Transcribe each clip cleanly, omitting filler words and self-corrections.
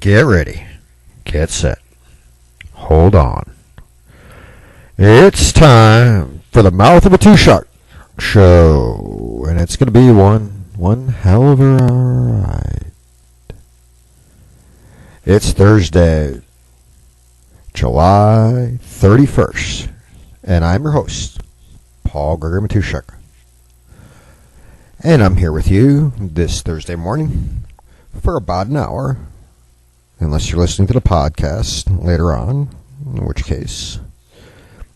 Get ready. Get set. Hold on. It's time for the Mouth of Matuszak show, and it's going to be one hell of a ride. It's Thursday, July 31st, and I'm your host, Paul-Gregory Matuszak. And I'm here with you this Thursday morning for about an hour, unless you're listening to the podcast later on, in which case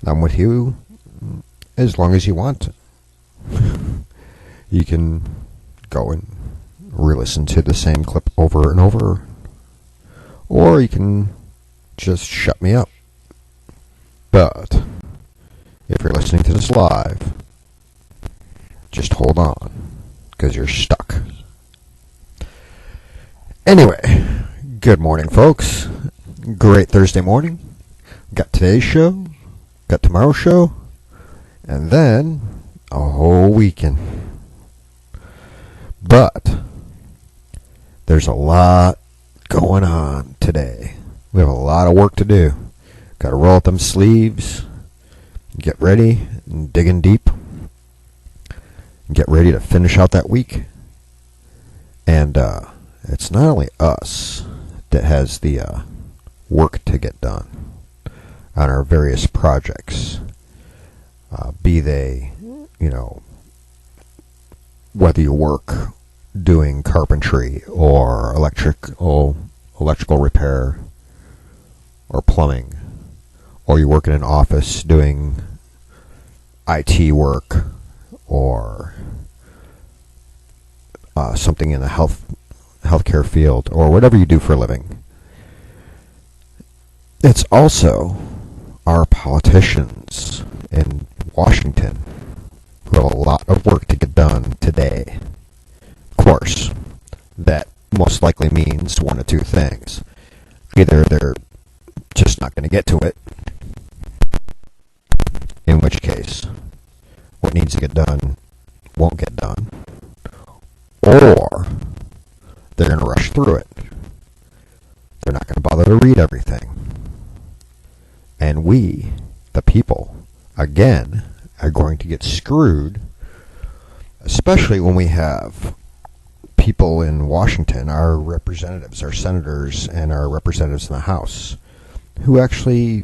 I'm with you as long as you want. You can go and re-listen to the same clip over and over, or you can just shut me up. But if you're listening to this live, just hold on, because you're stuck. Anyway, good morning, folks. Great Thursday morning. Got today's show, got tomorrow's show, and then a whole weekend. But there's a lot going on today. We have a lot of work to do. Got to roll up them sleeves, get ready, and dig in deep. Get ready to finish out that week. And it's not only us that has the work to get done on our various projects, be they, whether you work doing carpentry or electrical repair or plumbing, or you work in an office doing IT work, or something in the healthcare field, or whatever you do for a living. It's also our politicians in Washington who have a lot of work to get done today. Of course, that most likely means one of two things. Either they're just not going to get to it, in which case what needs to get done won't get done, or they're going to rush through it. They're not going to bother to read everything. And we, the people, again, are going to get screwed, especially when we have people in Washington, our representatives, our senators, and our representatives in the House, who actually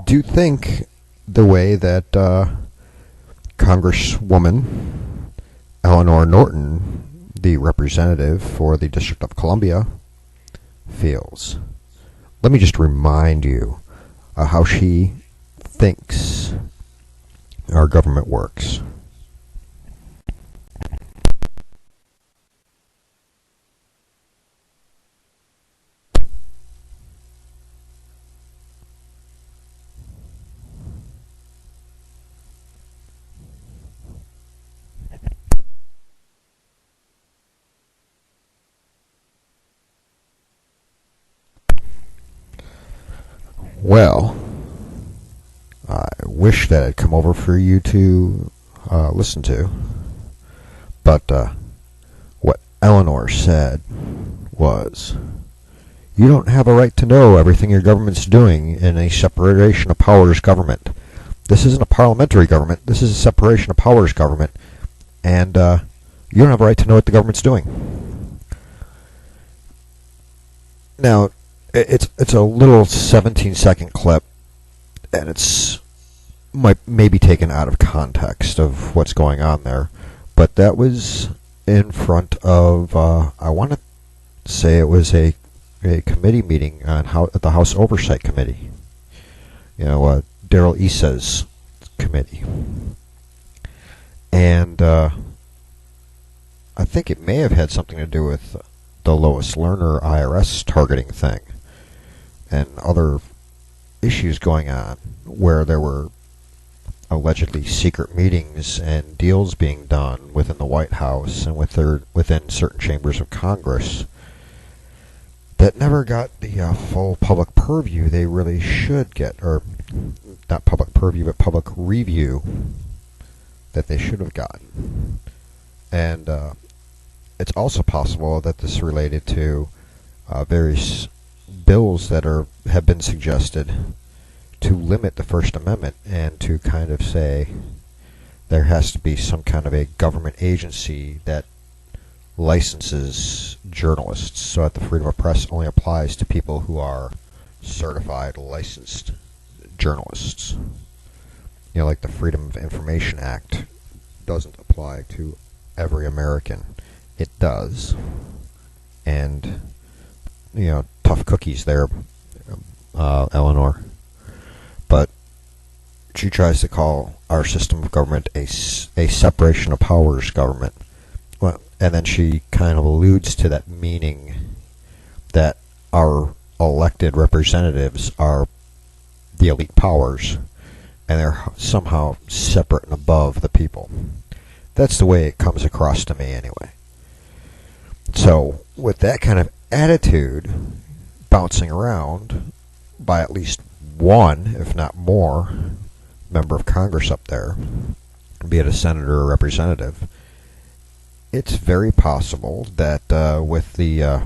do think the way that Congresswoman Eleanor Norton, the representative for the District of Columbia, feels. Let me just remind you how she thinks our government works. Well, I wish that had come over for you to listen to, but what Eleanor said was, you don't have a right to know everything your government's doing in a separation of powers government. This isn't a parliamentary government. This is a separation of powers government, and you don't have a right to know what the government's doing. Now, it's a little 17-second clip, and it's may be taken out of context of what's going on there, but that was in front of I want to say it was a committee meeting on at the House Oversight Committee, Daryl Issa's committee, and I think it may have had something to do with the Lois Lerner IRS targeting thing and other issues going on where there were allegedly secret meetings and deals being done within the White House and within certain chambers of Congress that never got the full public purview they really should get, or not public purview, but public review that they should have gotten. And it's also possible that this related to various bills that have been suggested to limit the First Amendment and to kind of say there has to be some kind of a government agency that licenses journalists, so that the freedom of press only applies to people who are certified, licensed journalists. Like the Freedom of Information Act doesn't apply to every American. It does. And, tough cookies there, Eleanor. But she tries to call our system of government a separation of powers government. Well, and then she kind of alludes to that meaning that our elected representatives are the elite powers, and they're somehow separate and above the people. That's the way it comes across to me anyway. So, with that kind of attitude bouncing around by at least one, if not more, member of Congress up there, be it a senator or representative, it's very possible that with the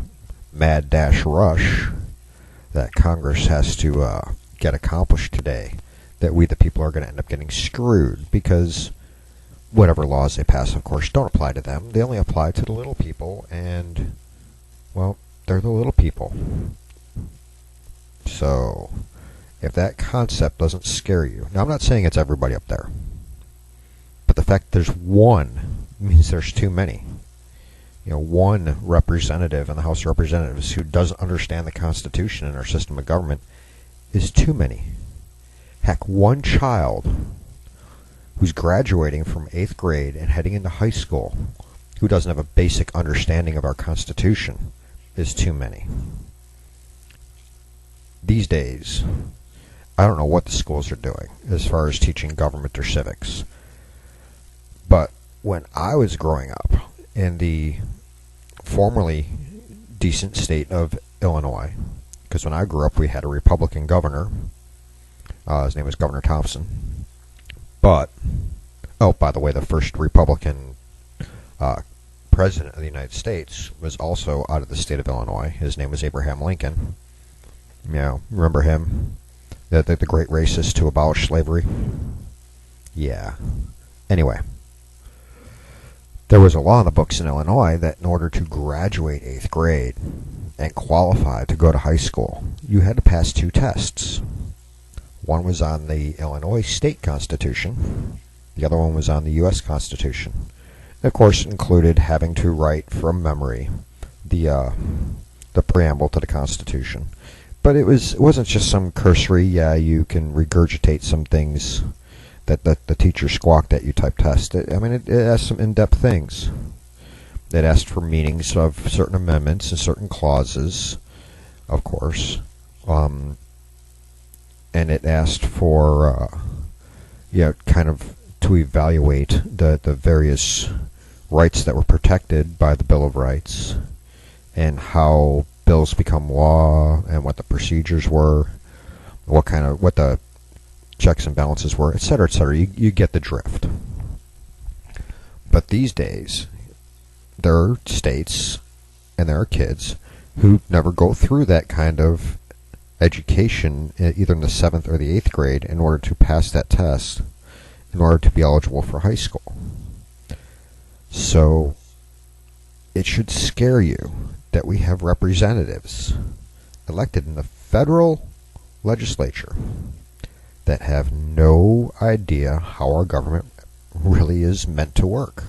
mad dash rush that Congress has to get accomplished today, that we the people are going to end up getting screwed, because whatever laws they pass, of course, don't apply to them. They only apply to the little people, and, well, they're the little people. So, if that concept doesn't scare you, now I'm not saying it's everybody up there, but the fact there's one means there's too many. One representative in the House of Representatives who doesn't understand the Constitution and our system of government is too many. Heck, one child who's graduating from 8th grade and heading into high school who doesn't have a basic understanding of our Constitution is too many. These days, I don't know what the schools are doing as far as teaching government or civics. But when I was growing up in the formerly decent state of Illinois, because when I grew up we had a Republican governor, his name was Governor Thompson, but, oh, by the way, the first Republican president of the United States was also out of the state of Illinois. His name was Abraham Lincoln. Remember him? The great racist to abolish slavery? Yeah. Anyway, there was a law in the books in Illinois that in order to graduate 8th grade and qualify to go to high school, you had to pass 2 tests. One was on the Illinois state constitution. The other one was on the U.S. Constitution. And of course, it included having to write from memory the preamble to the Constitution. But it wasn't just some cursory, you can regurgitate some things that the teacher squawked at you type test. It asked some in-depth things. It asked for meanings of certain amendments and certain clauses, of course. And it asked for, kind of to evaluate the various rights that were protected by the Bill of Rights and how bills become law and what the procedures were, what the checks and balances were, etc., etc. You get the drift. But these days, there are states and there are kids who never go through that kind of education, either in the 7th or the 8th grade, in order to pass that test, in order to be eligible for high school. So, it should scare you that we have representatives elected in the federal legislature that have no idea how our government really is meant to work.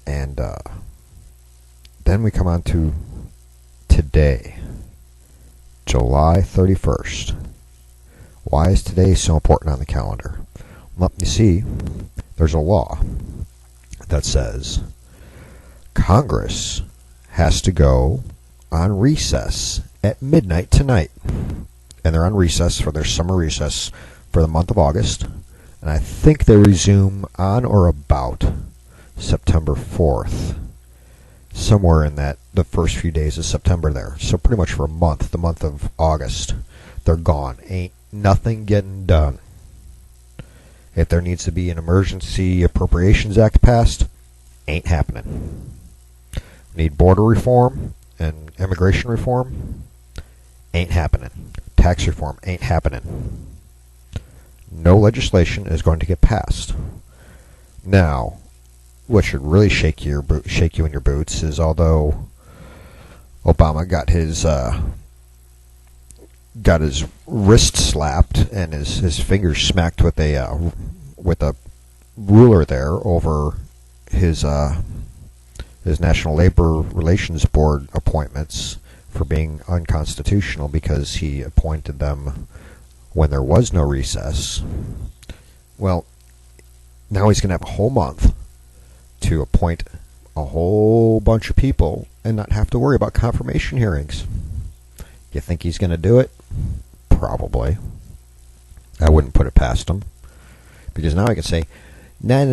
And then we come on to today, July 31st. Why is today so important on the calendar? Well, you see, there's a law that says Congress has to go on recess at midnight tonight. And they're on recess for their summer recess for the month of August. And I think they resume on or about September 4th. Somewhere in the first few days of September there. So pretty much for a month, the month of August, they're gone. Ain't nothing getting done. If there needs to be an emergency appropriations act passed, ain't happening. Need border reform and immigration reform, Ain't happening. Tax reform ain't happening. No legislation is going to get passed. Now, what should really shake you in your boots is, although Obama got his wrist slapped and his fingers smacked with a ruler there over his National Labor Relations Board appointments for being unconstitutional because he appointed them when there was no recess. Well, now he's going to have a whole month to appoint a whole bunch of people and not have to worry about confirmation hearings. You think he's going to do it? Probably. I wouldn't put it past him. Because now I can say, nah.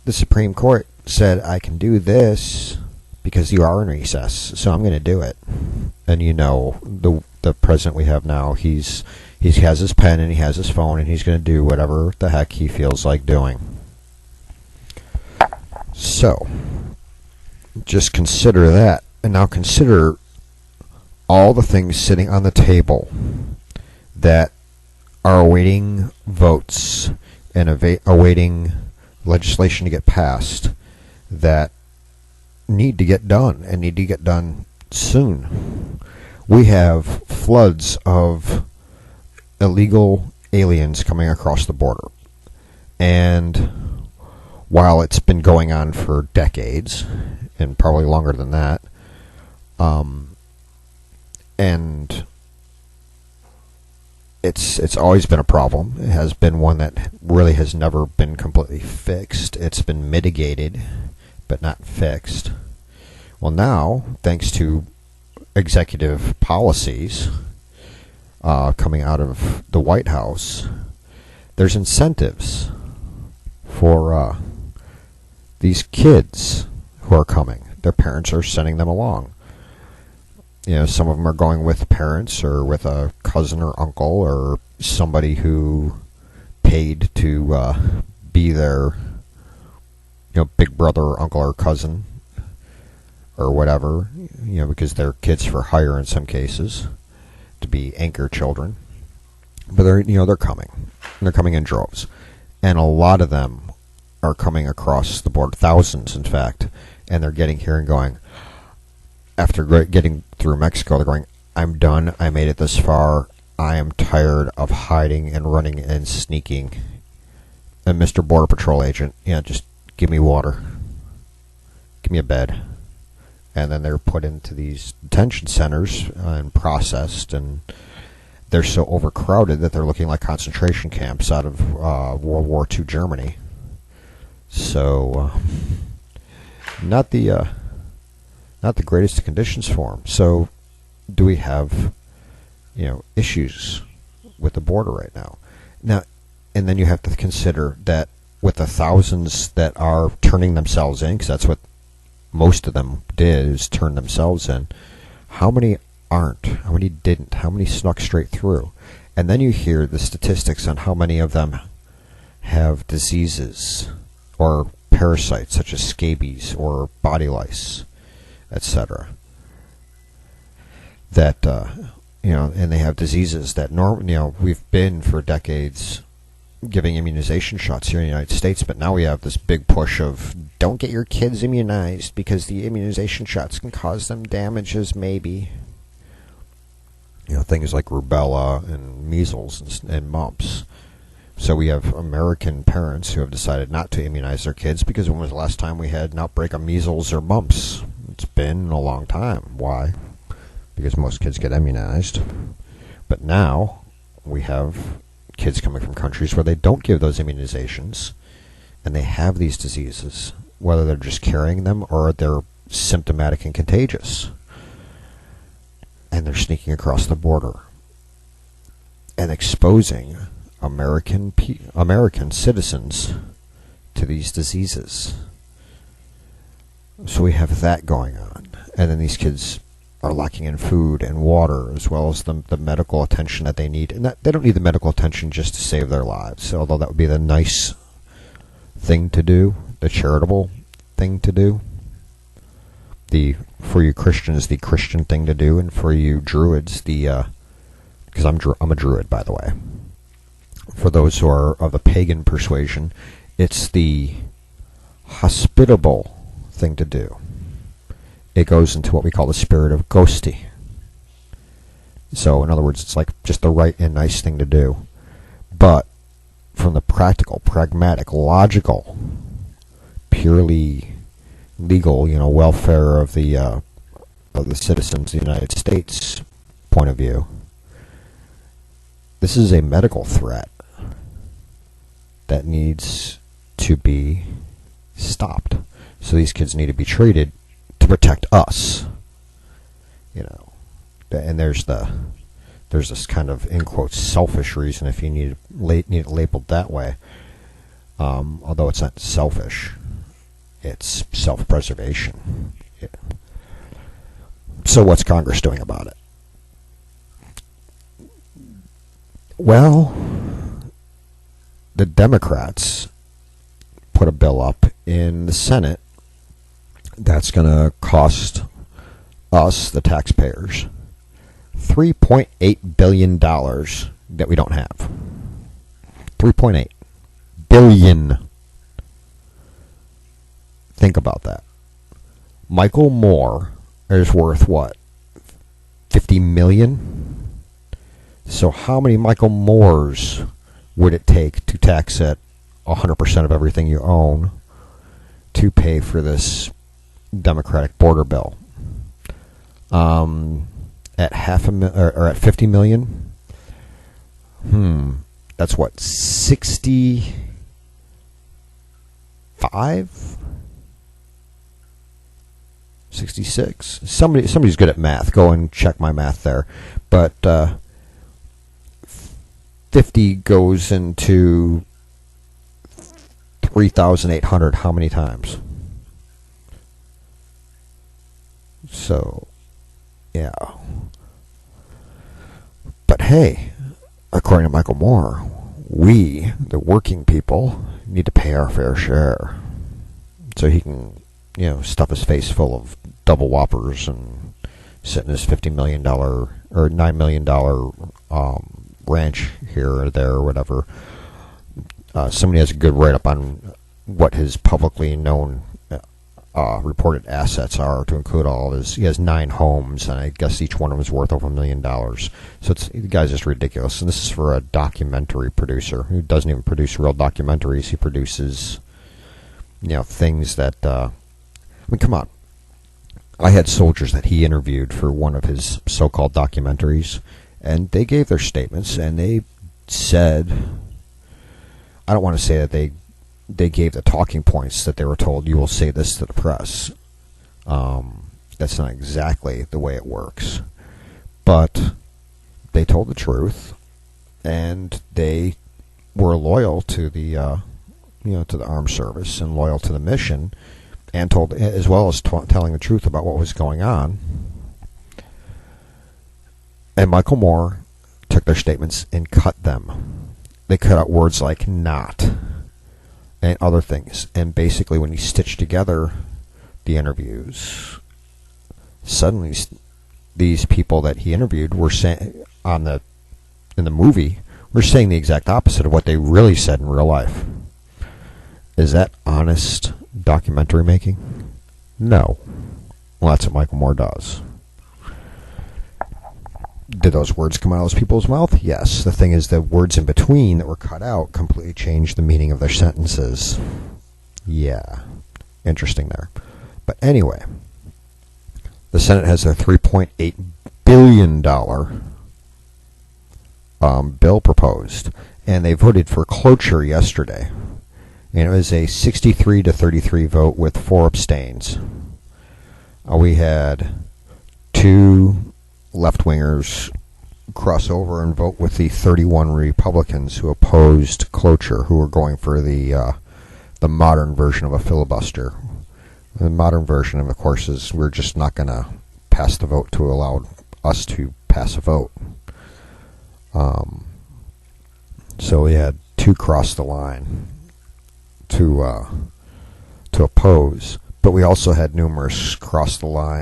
The Supreme Court said I can do this because you are in recess, so I'm going to do it. And you know, the president we have now, he has his pen and he has his phone and he's going to do whatever the heck he feels like doing. So, just consider that. And now consider all the things sitting on the table that are awaiting votes and awaiting legislation to get passed that need to get done and need to get done soon. We have floods of illegal aliens coming across the border. And while it's been going on for decades, and probably longer than that, and it's always been a problem. It has been one that really has never been completely fixed. It's been mitigated, but not fixed. Well, now, thanks to executive policies coming out of the White House, there's incentives for these kids who are coming. Their parents are sending them along. You know, some of them are going with parents or with a cousin or uncle or somebody who paid to be their, big brother or uncle or cousin or whatever, because they're kids for hire in some cases, to be anchor children. But they're coming. They're coming in droves. And a lot of them are coming across the border, thousands in fact, and they're getting here and going, after getting through Mexico, they're going, I'm done, I made it this far, I am tired of hiding and running and sneaking. And Mr. Border Patrol agent, just give me water. Give me a bed. And then they're put into these detention centers and processed, and they're so overcrowded that they're looking like concentration camps out of World War II Germany. So, not the greatest of conditions for them. So, do we have, issues with the border right now? Now, and then you have to consider that with the thousands that are turning themselves in, because that's what most of them did, is turn themselves in. How many aren't? How many didn't? How many snuck straight through? And then you hear the statistics on how many of them have diseases or parasites such as scabies or body lice, etc. That and they have diseases that we've been for decades giving immunization shots here in the United States, but now we have this big push of don't get your kids immunized because the immunization shots can cause them damages, maybe. Things like rubella and measles and mumps. So we have American parents who have decided not to immunize their kids because when was the last time we had an outbreak of measles or mumps? It's been a long time. Why? Because most kids get immunized. But now we have kids coming from countries where they don't give those immunizations, and they have these diseases, whether they're just carrying them or they're symptomatic and contagious. And they're sneaking across the border and exposing American citizens to these diseases. So we have that going on. And then these kids are lacking in food and water, as well as the medical attention that they need. And they don't need the medical attention just to save their lives, although that would be the nice thing to do, the charitable thing to do. For you Christians, the Christian thing to do, and for you Druids, because I'm a Druid, by the way. For those who are of the pagan persuasion, it's the hospitable thing to do. It goes into what we call the spirit of ghosty. So, in other words, it's like just the right and nice thing to do. But from the practical, pragmatic, logical, purely legal, welfare of the citizens of the United States point of view, this is a medical threat that needs to be stopped. So these kids need to be treated to protect us, And there's this kind of, in quotes, selfish reason, if you need it labeled that way. Although it's not selfish, it's self-preservation. Yeah. So what's Congress doing about it? Well, the Democrats put a bill up in the Senate that's going to cost us, the taxpayers, $3.8 billion that we don't have. 3.8 billion. Think about that. Michael Moore is worth what? 50 million? So how many Michael Moores would it take to tax at 100% of everything you own to pay for this Democratic border bill? At or at 50 million? That's what, 65? 66? Somebody's good at math. Go and check my math there. But 50 goes into 3,800 how many times? So, yeah. But hey, according to Michael Moore, we, the working people, need to pay our fair share. So he can, stuff his face full of double whoppers and sit in his $50 million or $9 million ranch here or there or whatever. Somebody has a good write-up on what his publicly known reported assets are, to include all of his. He has 9 homes, and I guess each one of them is worth over $1 million. So the guy's just ridiculous. And this is for a documentary producer who doesn't even produce real documentaries. He produces, things that. Come on. I had soldiers that he interviewed for one of his so-called documentaries, and they gave their statements, and they said, I don't want to say that they gave the talking points that they were told, you will say this to the press. That's not exactly the way it works. But they told the truth, and they were loyal to the, to the armed service and loyal to the mission, and told, as well as telling the truth about what was going on. And Michael Moore took their statements and cut them. They cut out words like not and other things. And basically, when he stitched together the interviews, suddenly these people that he interviewed were saying in the movie were saying the exact opposite of what they really said in real life. Is that honest documentary making? No. Well, that's what Michael Moore does. Did those words come out of those people's mouth? Yes. The thing is, the words in between that were cut out completely changed the meaning of their sentences. Yeah. Interesting there. But anyway, the Senate has their $3.8 billion bill proposed, and they voted for cloture yesterday. And it was a 63-33 vote with 4 abstains. We had 2 left-wingers cross over and vote with the 31 Republicans who opposed cloture, who were going for the modern version of a filibuster. The modern version, of course, is we're just not going to pass the vote to allow us to pass a vote. So we had 2 cross the line to oppose. But we also had numerous cross the line